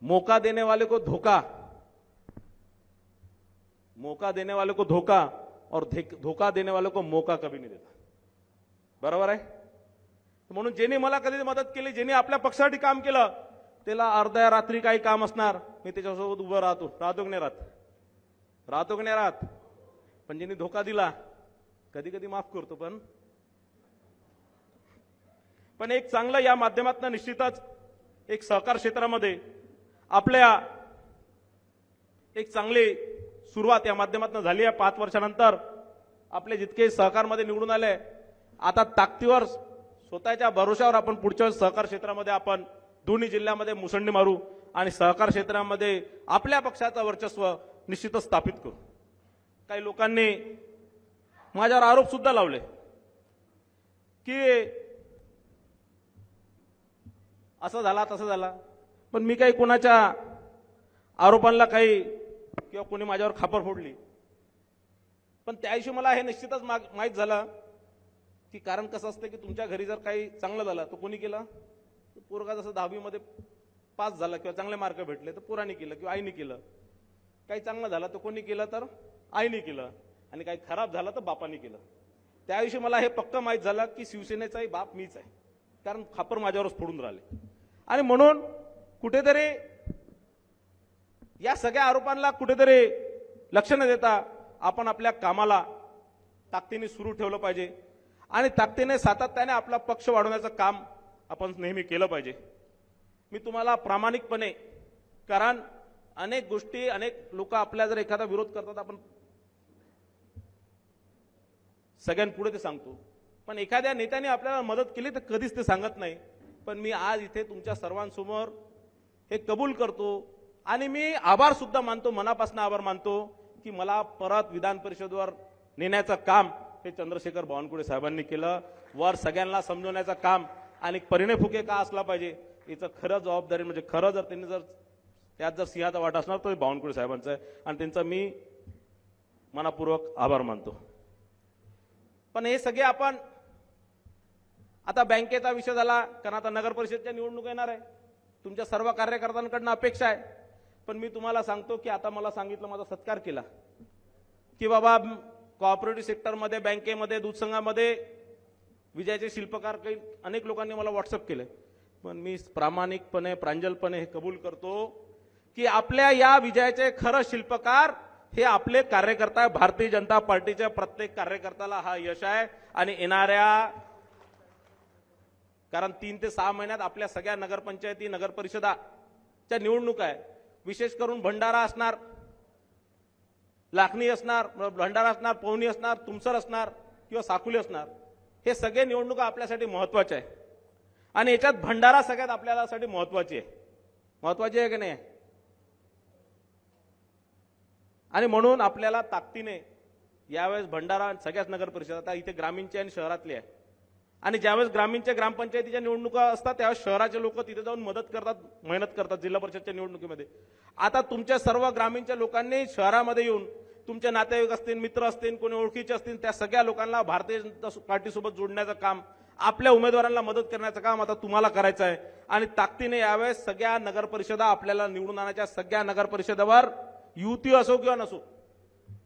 मौका देने वाले को धोखा, मौका देने वाले को धोखा और धोखा देने वाले को मौका कभी नहीं देता. बरोबर आहे. म्हणून ज्यांनी मला कधी मदत केली, ज्यांनी आपल्या पक्षासाठी काम केलं, त्याला अर्ध्या रात्री काही काम असणार, मी त्याच्यासोबत उभं राहतो की नाही राहत. पण ज्यांनी धोका दिला कधी कधी माफ करतो. पण एक चांगलं या माध्यमातून निश्चितच एक सहकार क्षेत्रामध्ये आपल्या एक चांगली सुरुवात या माध्यमातून झाली आहे. 5 वर्षानंतर आपले जितके सहकारमध्ये निवडून आले, आता ताकदीवर स्वतःच्या भरोशावर आपण पुढच्या सहकार क्षेत्रामध्ये आपण दोन्ही जिल्ह्यामध्ये मुसंडी मारू आणि सहकार क्षेत्रामध्ये आपल्या पक्षाचं वर्चस्व निश्चितच स्थापित करू. काही लोकांनी माझ्यावर आरोप सुद्धा लावले की असं झाला तसं झाला, पण मी काही कोणाच्या आरोपांना काही किंवा कोणी माझ्यावर खापर फोडली. पण त्याविषयी मला हे निश्चितच माहीत झालं की कारण कसं असतं की तुमच्या घरी जर काही चांगलं झालं तर कोणी केलं, पोरगा जसं 10वी मध्ये पास झाला किंवा चांगले मार्क भेटले तर पोराने केलं किंवा आईने केलं. काही चांगलं झालं तर कोणी केलं तर आईने केलं आणि काही खराब झालं तर बापाने केलं. त्याविषयी मला हे पक्का माहीत झालं की शिवसेनेचाही बाप मीच आहे, कारण खापर माझ्यावरच फोडून राहिले. आणि म्हणून कुठेतरी या सगळ्या आरोपांना कुठेतरी लक्ष न देता आपण आपल्या कामाला ताकदीने सुरू ठेवलं पाहिजे आणि ताकदीने सातत्याने आपला पक्ष वाढवण्याचं काम आपण नेहमी केलं पाहिजे. मी तुम्हाला प्रामाणिकपणे, कारण अनेक गोष्टी, अनेक लोक आपल्या जर एखादा विरोध करतात आपण सगळ्यांपुढे ते सांगतो, पण एखाद्या नेत्याने आपल्याला मदत केली तर कधीच ते सांगत नाही. पण मी आज इथे तुमच्या सर्वांसमोर हे कबूल करतो आणि मी आभार सुद्धा मानतो, मनापासून आभार मानतो की मला परत विधान परिषदेवर नेण्याचं काम हे चंद्रशेखर बावनकुळे साहेबांनी केलं. वर सगळ्यांना समजवण्याचं काम आणि परिणय फुके का असला पाहिजे याचं खरं जबाबदारी, म्हणजे खरं जर त्यांनी जर त्यात जर सिंहाचा वाटा असणार तर बावनकुळे साहेबांचा आहे आणि त्यांचा मी मनापूर्वक आभार मानतो. पण हे सगळे आपण आता बँकेचा विषय झाला, कारण आता नगर परिषदच्या निवडणूक येणार आहे, तुमच्या सर्व कार्यकर्त्यांकडून अपेक्षा आहे. पण मी तुम्हाला सांगतो की आता मला सांगितलं, माझा सत्कार केला की बाबा कोऑपरेटिव्ह सेक्टरमध्ये, बँकेमध्ये, दूध संघामध्ये विजयाचे शिल्पकार काही अनेक लोकांनी मला व्हॉट्सअप केले. पण मी प्रामाणिकपणे, प्रांजलपणे हे कबूल करतो की आपल्या या विजयाचे खरं शिल्पकार हे आपले कार्यकर्ता, भारतीय जनता पार्टीच्या प्रत्येक कार्यकर्त्याला हा यश आहे. आणि येणाऱ्या, कारण 3 ते 6 महिन्यात आपल्या सगळ्या नगरपंचायती, नगर परिषदाच्या निवडणूक आहे. विशेष करून भंडारा असणार, लाखणी असणार, भंडारा असणार, पवनी असणार, तुमसर असणार किंवा साकुली असणार. हे सगळे निवडणुका आपल्यासाठी महत्वाचे आहे आणि याच्यात भंडारा सगळ्यात आपल्यासाठी महत्वाची आहे. महत्वाची आहे की नाही? आणि म्हणून आपल्याला ताकदीने यावेळेस भंडारा सगळ्याच नगर परिषद, आता इथे ग्रामीणचे आणि शहरातले आहे, आणि ज्यावेळेस ग्रामीणच्या ग्रामपंचायतीच्या निवडणुका असतात त्यावेळेस शहराचे लोक तिथे जाऊन मदत करतात, मेहनत करतात जिल्हा परिषदच्या निवडणुकीमध्ये. आता तुमच्या सर्व ग्रामीणच्या लोकांनी शहरामध्ये येऊन तुमचे नातेवाईक असतील, मित्र असतील, कोणी ओळखीचे असतील, त्या सगळ्या लोकांना भारतीय जनता पार्टीसोबत जोडण्याचं काम, आपल्या उमेदवारांना मदत करण्याचं काम आता तुम्हाला करायचं आहे. आणि ताकदीने यावेळेस सगळ्या नगर परिषदा आपल्याला निवडून आणायच्या, सगळ्या नगर परिषदेवर युती असो किंवा नसो.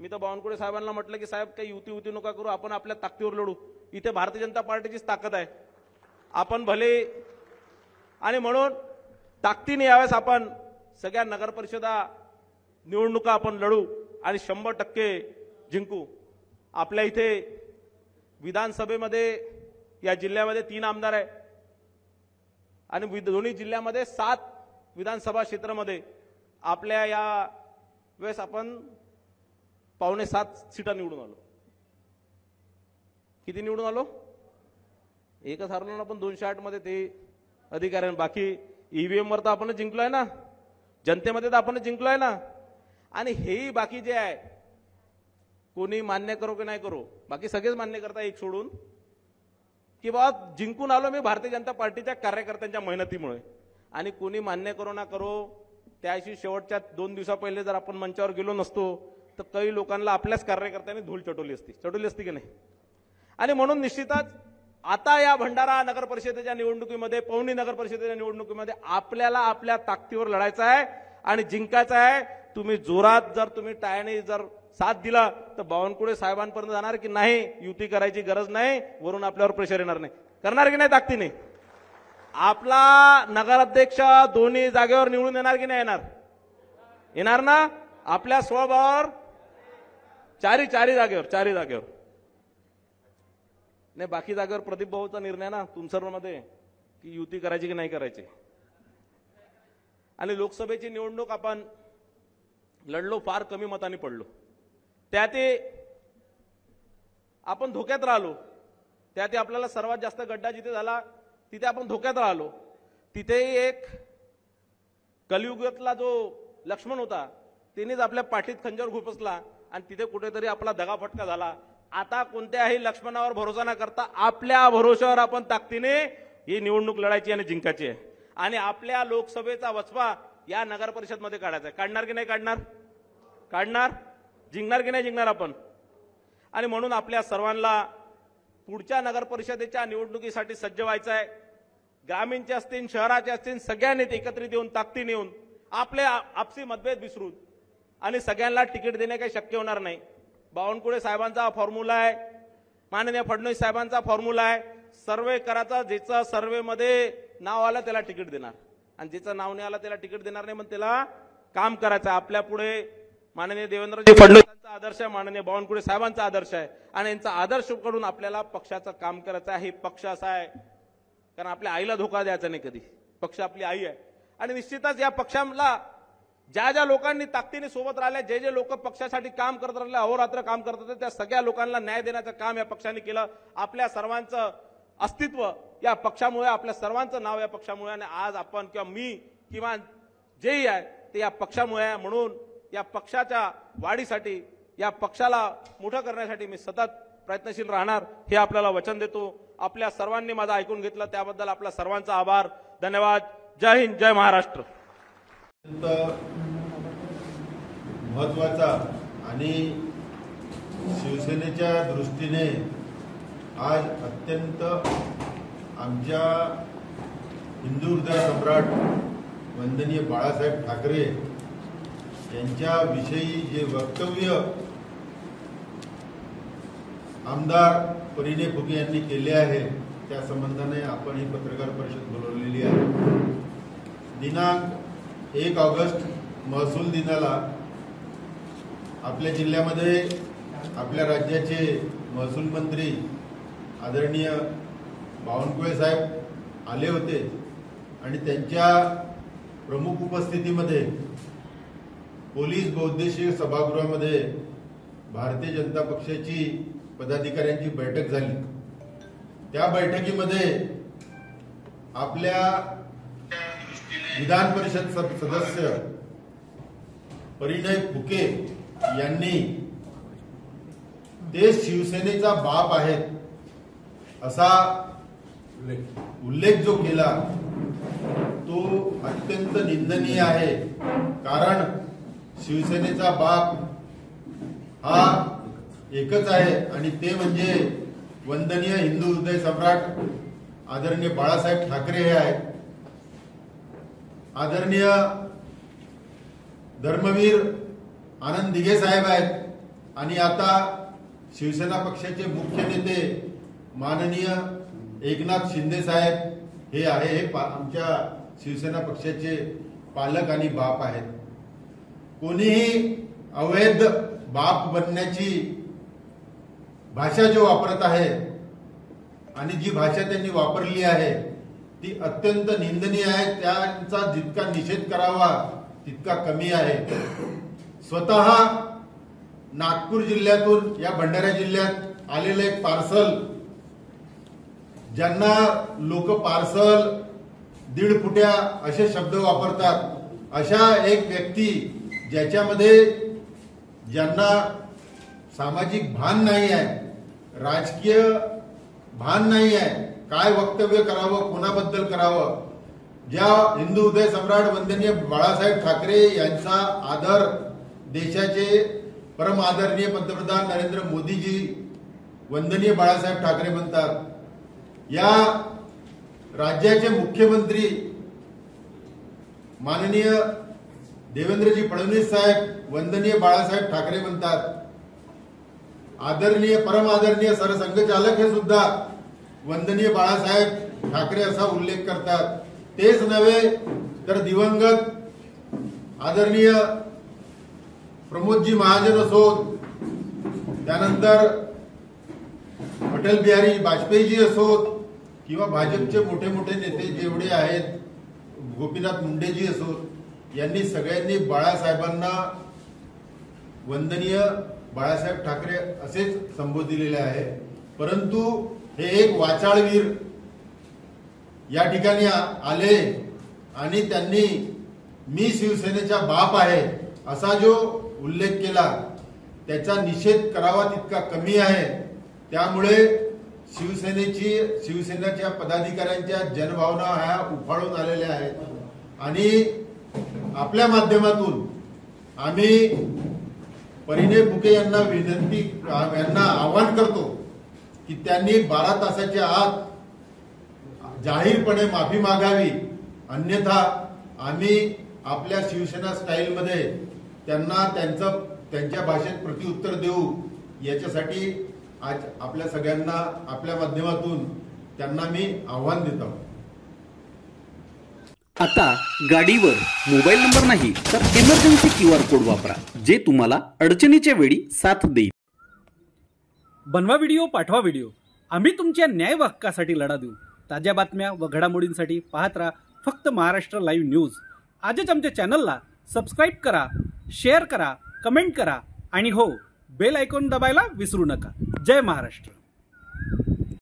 मी तर बावनकुळे साहेबांना म्हटलं की साहेब काही युती नका करू, आपण आपल्या ताकदीवर लढू. इथे भारतीय जनता पार्टीचीच ताकद आहे, आपण भले. आणि म्हणून ताकदीने यावेळेस आपण सगळ्या नगर परिषदा निवडणुका आपण लढू आणि 100% जिंकू. आपल्या इथे विधानसभेमध्ये या जिल्ह्यामध्ये 3 आमदार आहे आणि दोन्ही जिल्ह्यामध्ये 7 विधानसभा क्षेत्रामध्ये आपल्या या वेळेस आपण 7.25 सीटा निवडून आलो. किती निवडून आलो? एकच हरलो ना, पण 208 मध्ये ते अधिकार आहे. बाकी ईव्हीएम वर तर आपण जिंकलोय ना, जनतेमध्ये तर आपण जिंकलोय ना. आणि हेही बाकी जे आहे, कोणी मान्य करो की नाही करो, बाकी सगळेच मान्य करता एक सोडून, की बाबा जिंकून आलो मी भारतीय जनता पार्टीच्या कार्यकर्त्यांच्या मेहनतीमुळे. आणि कोणी मान्य करो ना करो, त्याशी शेवटच्या 2 दिवसा पहिले जर आपण मंचावर गेलो नसतो तर काही लोकांना आपल्याच कार्यकर्त्यांनी धूळ चटवली असती की नाही. आणि म्हणून निश्चितच आता या भंडारा नगर परिषदेच्या निवडणुकीमध्ये, पवनी नगर परिषदेच्या निवडणुकीमध्ये आपल्याला आपल्या ताकदीवर लढायचं आहे आणि जिंकायचं आहे. तुम्ही जोरात जर तुम्ही टाळ्याने जर साथ दिला तर बावनकुळे साहेबांपर्यंत जाणार की नाही, युती करायची गरज नाही, वरून आपल्यावर प्रेशर येणार नाही. करणार की नाही ताकदीने? आपला नगराध्यक्ष दोन्ही जागेवर निवडून येणार की नाही येणार? येणार ना? आपल्या स्वबळावर चारी जागेवर नाही, बाकी जागेवर प्रदीप भाऊचा निर्णय ना तुमसर्वमध्ये की युती करायची की नाही करायची. आणि लोकसभेची निवडणूक आपण लढलो, फार कमी मतांनी पडलो, त्यात आपण धोक्यात राहिलो. त्यात आपल्याला सर्वात जास्त गड्डा जिथे झाला तिथे आपण धोक्यात राहिलो. तिथेही एक कलियुगातला जो लक्ष्मण होता त्यानेच आपल्या पाठीत खंजर खुपसला आणि तिथे कुठेतरी आपला दगाफटका झाला. आता कोणत्याही लक्ष्मणावर भरोसा न करता आपल्या भरोश्यावर आपण ताकदीने ही निवडणूक लढायची आणि जिंकायची आहे. आणि आपल्या लोकसभेचा वचपा या नगर परिषद मध्ये काढायचा आहे. काढणार की नाही काढणार? काढणार. जिंकणार की नाही जिंकणार आपण? आणि म्हणून आपल्या सर्वांना पुढच्या नगर परिषदेच्या निवडणुकीसाठी सज्ज व्हायचं आहे. ग्रामीणचे असतील, शहराचे असतील, सगळ्यांनी एकत्रित येऊन ताकदीने येऊन आपले आपसी मतभेद विसरून आणि सगळ्यांना तिकीट देणे काही शक्य होणार नाही. बावनकुळे साहेबांचा फॉर्म्युला आहे, माननीय फडणवीस साहेबांचा फॉर्म्युला आहे. सर्वे करायचा, ज्याचं सर्वेमध्ये नाव आलं त्याला तिकीट देणार आणि ज्याचं नाव नाही आलं त्याला तिकीट देणार नाही. पण त्याला काम करायचं आहे. आपल्या पुढे माननीय देवेंद्रजी फडणवीसांचा आदर्श आहे, माननीय बावनकुळे साहेबांचा आदर्श आहे आणि यांचा आदर्श करून आपल्याला पक्षाचं काम करायचं आहे. हे पक्ष असा आहे कारण आपल्या आईला धोका द्यायचा नाही कधी. पक्ष आपली आई आहे आणि निश्चितच या पक्षाला ज्या ज्या लोकांनी ताकदीने सोबत राहिले, जे जे लोक पक्षासाठी काम करत राहिले, अहोरात्र काम करत होते, त्या सगळ्या लोकांना न्याय देण्याचं काम या पक्षाने केलं. आपल्या सर्वांचं अस्तित्व या पक्षामुळे, आपल्या सर्वांचं नाव या पक्षामुळे आणि आज आपण किंवा मी किंवा जेही आहे ते या पक्षामुळे आहे. म्हणून या पक्षाच्या वाढीसाठी, या पक्षाला मोठं करण्यासाठी मी सतत प्रयत्नशील राहणार हे आपल्याला वचन देतो. आपल्या सर्वांनी माझं ऐकून घेतलं त्याबद्दल आपल्या सर्वांचा आभार. धन्यवाद. जय हिंद, जय महाराष्ट्र. महत्वाचा आणि शिवसेनेच्या दृष्टीने आज अत्यंत आमच्या हिंदू हृदय सम्राट वंदनीय बाळासाहेब ठाकरे यांच्याविषयी जे वक्तव्य आमदार परिणय फुके यांनी केले आहे त्या संबंधाने आपण ही पत्रकार परिषद बोलवलेली आहे. दिनांक 1 ऑगस्ट महसूल दिनाला आपल्या जिल्ह्यामध्ये आपल्या राज्याचे महसूल मंत्री आदरणीय बावनकुळे साहेब आले होते आणि त्यांच्या प्रमुख उपस्थितीमध्ये पोलीस बहुउद्देशीय सभागृहामध्ये भारतीय जनता पक्षाची पदाधिकाऱ्यांची बैठक झाली. त्या बैठकीमध्ये आपल्या विधान परिषद सदस्य परिणय फुके यांनी ते शिवसेनेचा बाप आहेत असा उल्लेख जो केला तो अत्यंत निंदनीय आहे. कारण शिवसेनेचा बाप हा एकच आहे आणि ते म्हणजे वंदनीय हिंदू हृदय सम्राट आदरणीय बाळासाहेब ठाकरे हे आहेत. आदरणीय धर्मवीर आनंद दिघे साहेब आहेत आणि आता शिवसेना पक्षाचे मुख्य नेते माननीय एकनाथ शिंदे साहेब हे आहे. हे आमच्या शिवसेना पक्षाचे पालक आणि बाप आहेत. कोणीही अवैध बाप बनण्याची भाषा जो वापरत आहे आणि जी भाषा त्यांनी वापरली आहे ती अत्यंत निंदनीय आहे. त्यांचा जितका निषेध करावा तितका कमी आहे. स्वतः नागपूर जिल्ह्यातून या भंडारा जिल्ह्यात आलेलं एक पार्सल, ज्यांना लोक पार्सल, दीड फुट्या असे शब्द वापरतात, अशा एक व्यक्ती ज्याच्यामध्ये ज्यांना सामाजिक भान नाही आहे, राजकीय भान नाही आहे, काय वक्तव्य करावं, कोणाबद्दल करावं, ज्या हिंदू हृदय सम्राट वंदनीय बाळासाहेब ठाकरे यांचा आदर देशाचे परम आदरणीय पंतप्रधान नरेंद्र मोदीजी वंदनीय बाळासाहेब ठाकरे म्हणतात, या राज्याचे मुख्यमंत्री माननीय देवेंद्रजी फडणवीस साहेब वंदनीय बाळासाहेब ठाकरे म्हणतात, आदरणीय परम आदरणीय सरसंघचालक हे सुद्धा वंदनीय बाळासाहेब ठाकरे असा उल्लेख करतात। तेच नव्हे तर दिवंगत आदरणीय प्रमोदजी महाजन असोत, त्यानंतर अटल बिहारी वाजपेयीजी असोत किंवा भाजपचे मोठे मोठे नेते जेवढे आहेत, गोपीनाथ मुंडेजी असोत, यांनी सगळ्यांनी बाळासाहेबांना वंदनीय बाळासाहेब ठाकरे असेच संबोधिलेले आहे। परंतु हे एक वाचाळवीर या ठिकाणी आले आणि त्यांनी मी शिवसेनेचा बाप आहे असा जो उल्लेख केला, त्याचा निषेध करावा तितका कमी आहे। त्यामुळे शिवसेनेच्या पदाधिकाऱ्यांच्या जनभावना ह्या उफाळून आलेल्या आहेत आणि आपल्या माध्यमातून आम्ही परिणय फुके यांना आवाहन करतो की त्यांनी 12 तासाच्या आत जाहीरपणे माफी मागावी, अन्यथा आम्ही आपल्या शिवसेना स्टाईलमध्ये त्यांना त्यांच्या भाषेत प्रत्युत्तर देऊ। याच्यासाठी आज आपल्या सगळ्यांना आपल्या माध्यमातून त्यांना मी आव्हान देतो। आता गाडीवर मोबाईल नंबर नाही तर इमर्जन्सी QR कोड वापरा, जे तुम्हाला अडचणीच्या वेळी साथ देईल। बनवा व्हिडिओ, पाठवा व्हिडिओ, आम्ही तुमच्या न्याय हक्कासाठी लढा देऊ। ताज्या बातम्या व घडामोडींसाठी पाहत राहा फक्त महाराष्ट्र लाईव्ह न्यूज। आजच आमच्या चॅनलला सबस्क्राईब करा, शेअर करा, कमेंट करा आणि हो, बेल आयकॉन दबायला विसरू नका। जय महाराष्ट्र।